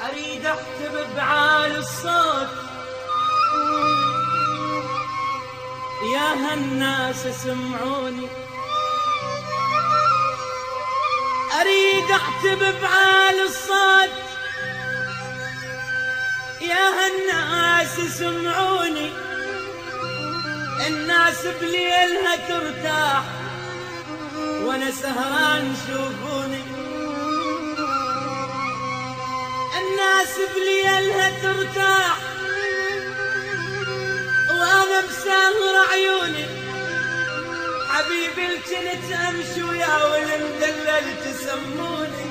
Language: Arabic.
أريد أكتب بعال الصوت يا هالناس اسمعوني، أريد أكتب بعال الصوت يا هالناس اسمعوني. الناس بليلها ترتاح وانا سهران شوفوني، الناس بليلها ترتاح وانا مسهر عيوني. حبيبي الجنت امشي ويا والمدلل تسموني،